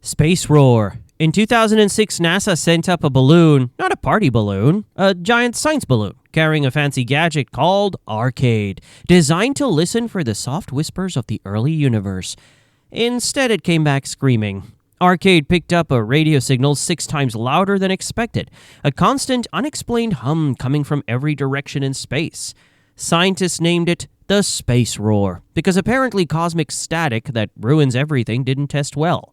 Space Roar. In 2006, NASA sent up a balloon, not a party balloon, a giant science balloon, carrying a fancy gadget called Arcade, designed to listen for the soft whispers of the early universe. Instead, it came back screaming. Arcade picked up a radio signal 6 times louder than expected, a constant, unexplained hum coming from every direction in space. Scientists named it the Space Roar, because apparently cosmic static that ruins everything didn't test well.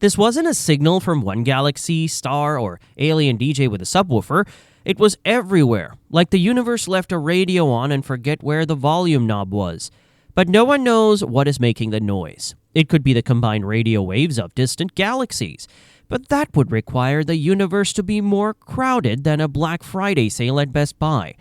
This wasn't a signal from one galaxy, star, or alien DJ with a subwoofer. It was everywhere, like the universe left a radio on and forget where the volume knob was. But no one knows what is making the noise. It could be the combined radio waves of distant galaxies, but that would require the universe to be more crowded than a Black Friday sale at Best Buy.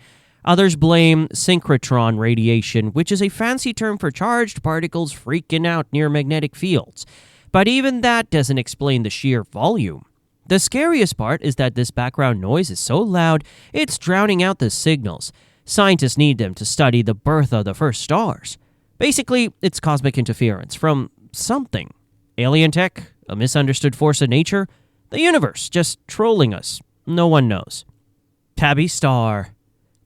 Others blame synchrotron radiation, which is a fancy term for charged particles freaking out near magnetic fields. But even that doesn't explain the sheer volume. The scariest part is that this background noise is so loud, it's drowning out the signals. Scientists need them to study the birth of the first stars. Basically, it's cosmic interference from something. Alien tech? A misunderstood force of nature? The universe just trolling us. No one knows. Tabby Star.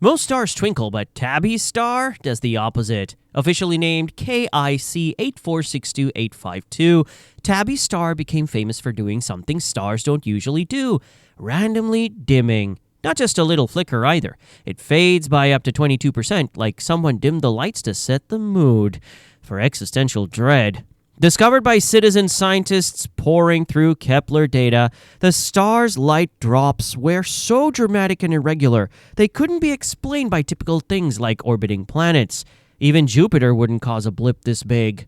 Most stars twinkle, but Tabby Star does the opposite. Officially named KIC 8462852, Tabby Star became famous for doing something stars don't usually do, randomly dimming. Not just a little flicker either. It fades by up to 22%, like someone dimmed the lights to set the mood for existential dread. Discovered by citizen scientists pouring through Kepler data, the star's light drops were so dramatic and irregular, they couldn't be explained by typical things like orbiting planets. Even Jupiter wouldn't cause a blip this big.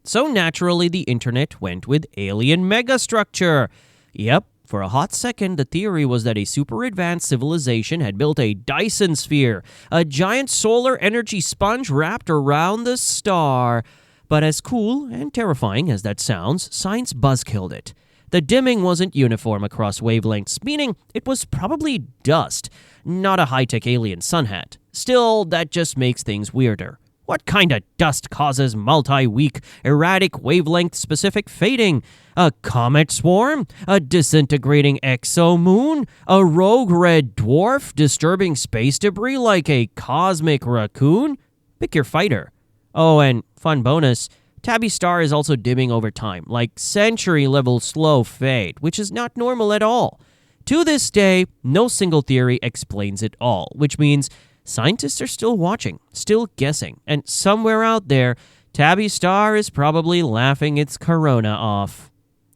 So naturally, the internet went with alien megastructure. Yep, for a hot second, the theory was that a super advanced civilization had built a Dyson sphere, a giant solar energy sponge wrapped around the star. But as cool and terrifying as that sounds, science buzzkilled it. The dimming wasn't uniform across wavelengths, meaning it was probably dust, not a high-tech alien sun hat. Still, that just makes things weirder. What kind of dust causes multi-week, erratic wavelength-specific fading? A comet swarm? A disintegrating exomoon? A rogue red dwarf disturbing space debris like a cosmic raccoon? Pick your fighter. Oh, and fun bonus, Tabby Star is also dimming over time, like century-level slow fade, which is not normal at all. To this day, no single theory explains it all, which means scientists are still watching, still guessing, and somewhere out there, Tabby Star is probably laughing its corona off.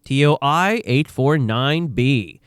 TOI 849b.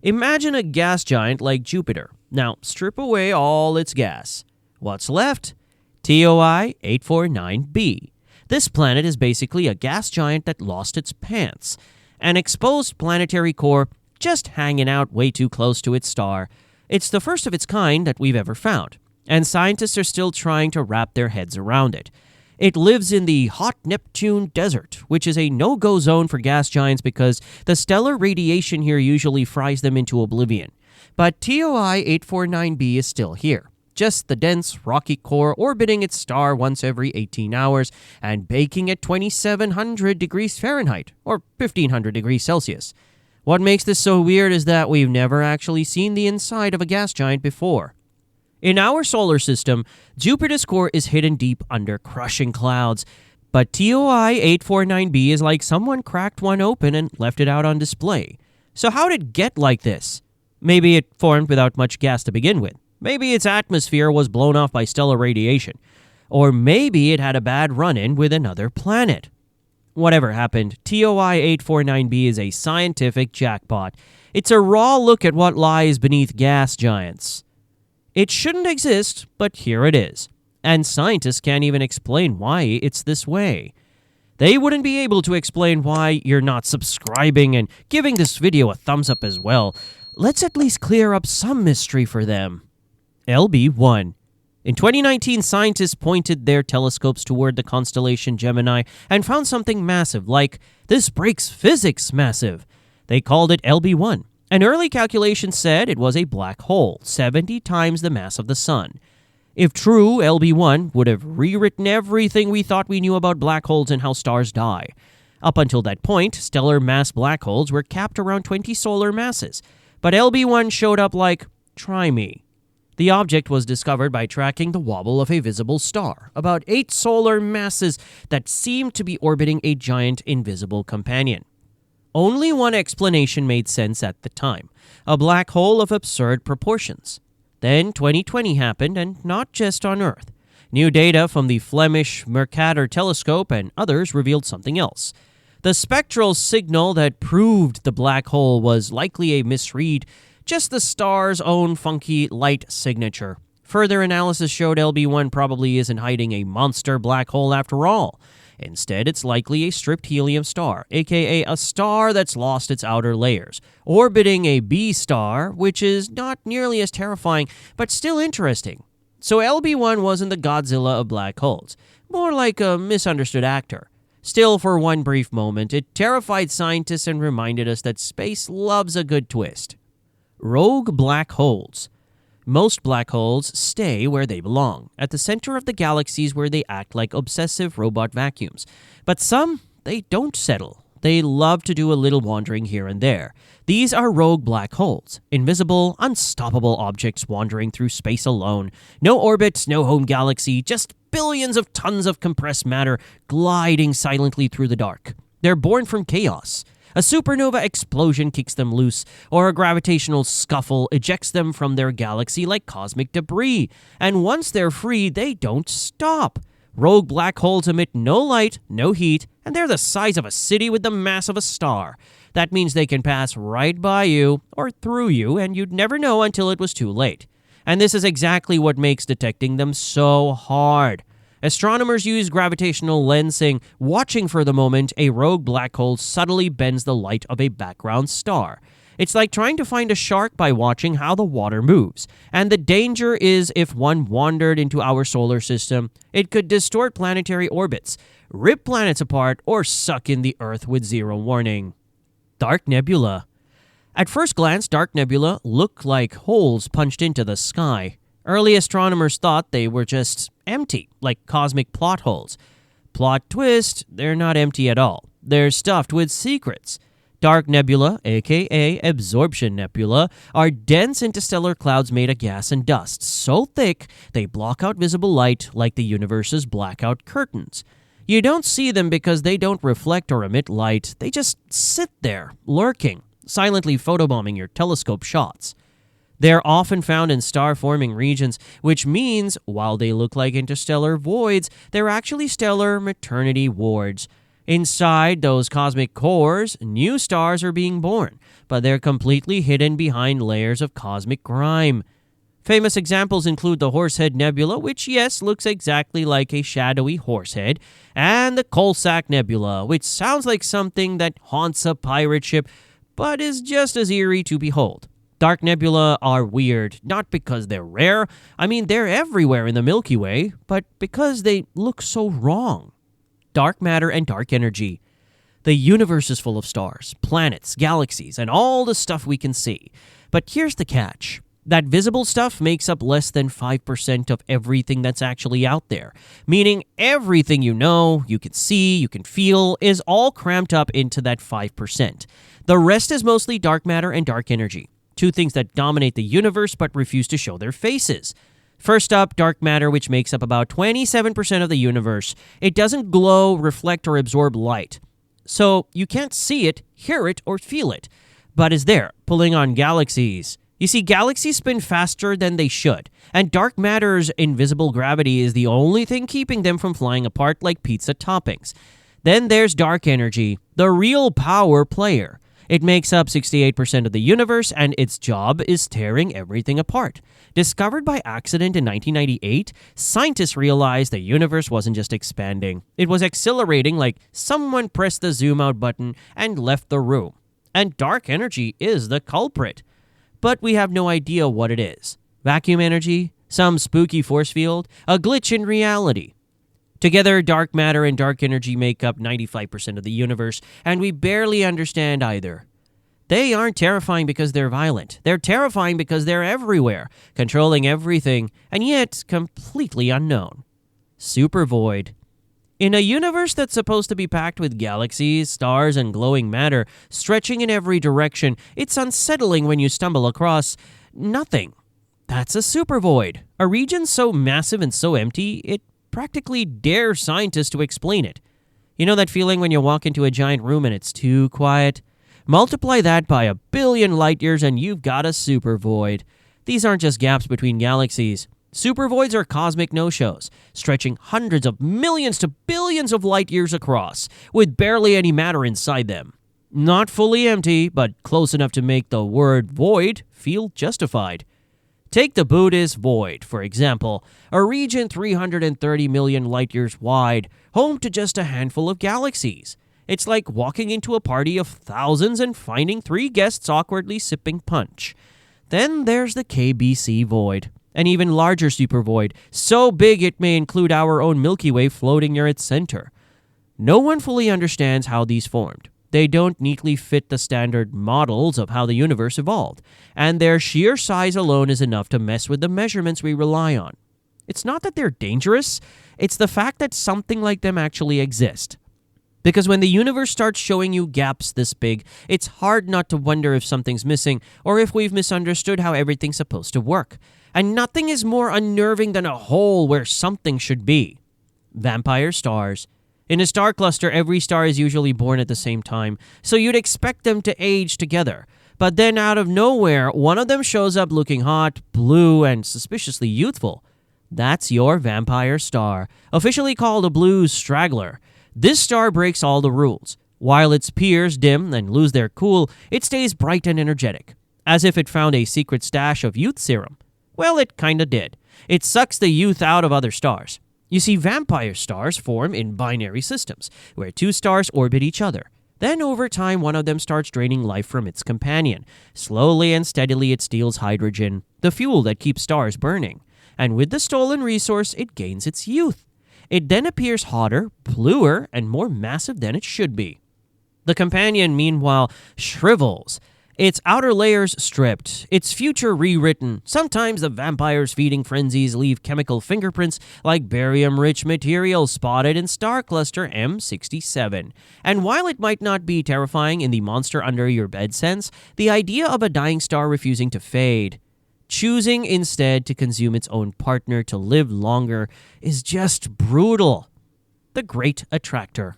Imagine a gas giant like Jupiter. Now, strip away all its gas. What's left? TOI 849b. This planet is basically a gas giant that lost its pants. An exposed planetary core just hanging out way too close to its star. It's the first of its kind that we've ever found, and scientists are still trying to wrap their heads around it. It lives in the hot Neptune desert, which is a no-go zone for gas giants because the stellar radiation here usually fries them into oblivion. But TOI 849b is still here. Just the dense, rocky core orbiting its star once every 18 hours and baking at 2,700 degrees Fahrenheit, or 1,500 degrees Celsius. What makes this so weird is that we've never actually seen the inside of a gas giant before. In our solar system, Jupiter's core is hidden deep under crushing clouds, but TOI 849b is like someone cracked one open and left it out on display. So how did it get like this? Maybe it formed without much gas to begin with. Maybe its atmosphere was blown off by stellar radiation. Or maybe it had a bad run-in with another planet. Whatever happened, TOI 849b is a scientific jackpot. It's a raw look at what lies beneath gas giants. It shouldn't exist, but here it is. And scientists can't even explain why it's this way. They wouldn't be able to explain why you're not subscribing and giving this video a thumbs up as well. Let's at least clear up some mystery for them. LB1. In 2019, scientists pointed their telescopes toward the constellation Gemini and found something massive, like, "This breaks physics massive." They called it LB1. An early calculation said it was a black hole, 70 times the mass of the sun. If true, LB1 would have rewritten everything we thought we knew about black holes and how stars die. Up until that point, stellar mass black holes were capped around 20 solar masses, but LB1 showed up like, try me. The object was discovered by tracking the wobble of a visible star, about 8 solar masses that seemed to be orbiting a giant invisible companion. Only one explanation made sense at the time: a black hole of absurd proportions. Then 2020 happened, and not just on Earth. New data from the Flemish Mercator telescope and others revealed something else. The spectral signal that proved the black hole was likely a misread, just the star's own funky light signature. Further analysis showed LB1 probably isn't hiding a monster black hole after all. Instead, it's likely a stripped helium star, aka a star that's lost its outer layers, orbiting a B star, which is not nearly as terrifying, but still interesting. So LB1 wasn't the Godzilla of black holes, more like a misunderstood actor. Still, for one brief moment, it terrified scientists and reminded us that space loves a good twist. Rogue black holes. Most black holes stay where they belong, at the center of the galaxies where they act like obsessive robot vacuums. But some, they don't settle. They love to do a little wandering here and there. These are rogue black holes, invisible, unstoppable objects wandering through space alone. No orbit, no home galaxy, just billions of tons of compressed matter gliding silently through the dark. They're born from chaos. A supernova explosion kicks them loose, or a gravitational scuffle ejects them from their galaxy like cosmic debris. And once they're free, they don't stop. Rogue black holes emit no light, no heat, and they're the size of a city with the mass of a star. That means they can pass right by you, or through you, and you'd never know until it was too late. And this is exactly what makes detecting them so hard. Astronomers use gravitational lensing, watching for the moment a rogue black hole subtly bends the light of a background star. It's like trying to find a shark by watching how the water moves. And the danger is if one wandered into our solar system, it could distort planetary orbits, rip planets apart, or suck in the Earth with zero warning. Dark nebula. At first glance, dark nebula look like holes punched into the sky. Early astronomers thought they were just empty, like cosmic plot holes. Plot twist, they're not empty at all. They're stuffed with secrets. Dark nebula, aka absorption nebula, are dense interstellar clouds made of gas and dust, so thick they block out visible light like the universe's blackout curtains. You don't see them because they don't reflect or emit light. They just sit there, lurking, silently photobombing your telescope shots. They're often found in star-forming regions, which means, while they look like interstellar voids, they're actually stellar maternity wards. Inside those cosmic cores, new stars are being born, but they're completely hidden behind layers of cosmic grime. Famous examples include the Horsehead Nebula, which, yes, looks exactly like a shadowy horsehead, and the Coalsack Nebula, which sounds like something that haunts a pirate ship, but is just as eerie to behold. Dark nebula are weird, not because they're rare. I mean, they're everywhere in the Milky Way, but because they look so wrong. Dark matter and dark energy. The universe is full of stars, planets, galaxies, and all the stuff we can see. But here's the catch. That visible stuff makes up less than 5% of everything that's actually out there. Meaning everything you know, you can see, you can feel, is all cramped up into that 5%. The rest is mostly dark matter and dark energy. Two things that dominate the universe but refuse to show their faces. First up, dark matter, which makes up about 27% of the universe. It doesn't glow, reflect, or absorb light. So you can't see it, hear it, or feel it, but is there, pulling on galaxies. You see, galaxies spin faster than they should, and dark matter's invisible gravity is the only thing keeping them from flying apart like pizza toppings. Then there's dark energy, the real power player. It makes up 68% of the universe, and its job is tearing everything apart. Discovered by accident in 1998, scientists realized the universe wasn't just expanding. It was accelerating like someone pressed the zoom out button and left the room. And dark energy is the culprit. But we have no idea what it is. Vacuum energy? Some spooky force field? A glitch in reality? Together, dark matter and dark energy make up 95% of the universe, and we barely understand either. They aren't terrifying because they're violent. They're terrifying because they're everywhere, controlling everything, and yet completely unknown. Super void. In a universe that's supposed to be packed with galaxies, stars, and glowing matter stretching in every direction, it's unsettling when you stumble across nothing. That's a supervoid, a region so massive and so empty, it practically dares scientists to explain it. You know that feeling when you walk into a giant room and it's too quiet? Multiply that by 1 billion light years and you've got a supervoid. These aren't just gaps between galaxies. Supervoids are cosmic no-shows, stretching hundreds of millions to billions of light years across, with barely any matter inside them. Not fully empty, but close enough to make the word void feel justified. Take the Buddhist void, for example, a region 330 million light years wide, home to just a handful of galaxies. It's like walking into a party of thousands and finding 3 guests awkwardly sipping punch. Then there's the KBC void, an even larger supervoid, so big it may include our own Milky Way floating near its center. No one fully understands how these formed. They don't neatly fit the standard models of how the universe evolved, and their sheer size alone is enough to mess with the measurements we rely on. It's not that they're dangerous, it's the fact that something like them actually exist. Because when the universe starts showing you gaps this big, it's hard not to wonder if something's missing or if we've misunderstood how everything's supposed to work. And nothing is more unnerving than a hole where something should be. Vampire stars. In a star cluster, every star is usually born at the same time, so you'd expect them to age together. But then out of nowhere, one of them shows up looking hot, blue, and suspiciously youthful. That's your vampire star, officially called a blue straggler. This star breaks all the rules. While its peers dim and lose their cool, it stays bright and energetic, as if it found a secret stash of youth serum. Well, it kinda did. It sucks the youth out of other stars. You see, vampire stars form in binary systems, where 2 stars orbit each other. Then over time, one of them starts draining life from its companion. Slowly and steadily it steals hydrogen, the fuel that keeps stars burning. And with the stolen resource, it gains its youth. It then appears hotter, bluer, and more massive than it should be. The companion, meanwhile, shrivels. Its outer layers stripped, its future rewritten. Sometimes the vampire's feeding frenzies leave chemical fingerprints like barium-rich material spotted in star cluster M67. And while it might not be terrifying in the monster under your bed sense, the idea of a dying star refusing to fade, choosing instead to consume its own partner to live longer, is just brutal. The Great Attractor.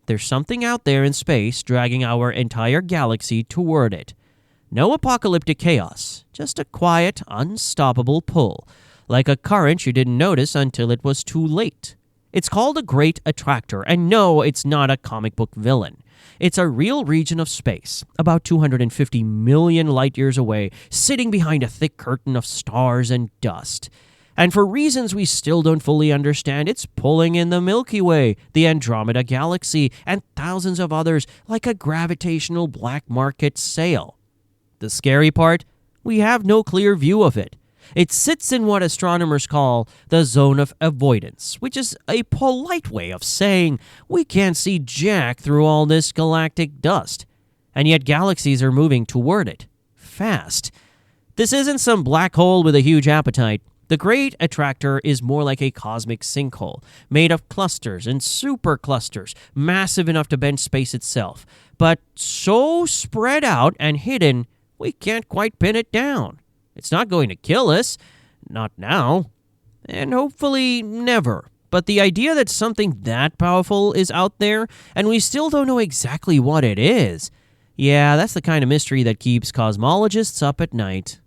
There's something out there in space dragging our entire galaxy toward it. No apocalyptic chaos, just a quiet, unstoppable pull, like a current you didn't notice until it was too late. It's called a Great Attractor, and no, it's not a comic book villain. It's a real region of space, about 250 million light years away, sitting behind a thick curtain of stars and dust. And for reasons we still don't fully understand, it's pulling in the Milky Way, the Andromeda Galaxy, and thousands of others like a gravitational black market sale. The scary part? We have no clear view of it. It sits in what astronomers call the zone of avoidance, which is a polite way of saying we can't see jack through all this galactic dust. And yet galaxies are moving toward it. Fast. This isn't some black hole with a huge appetite. The Great Attractor is more like a cosmic sinkhole, made of clusters and superclusters, massive enough to bend space itself, but so spread out and hidden we can't quite pin it down. It's not going to kill us, not now, and hopefully never. But the idea that something that powerful is out there, and we still don't know exactly what it is, yeah, that's the kind of mystery that keeps cosmologists up at night.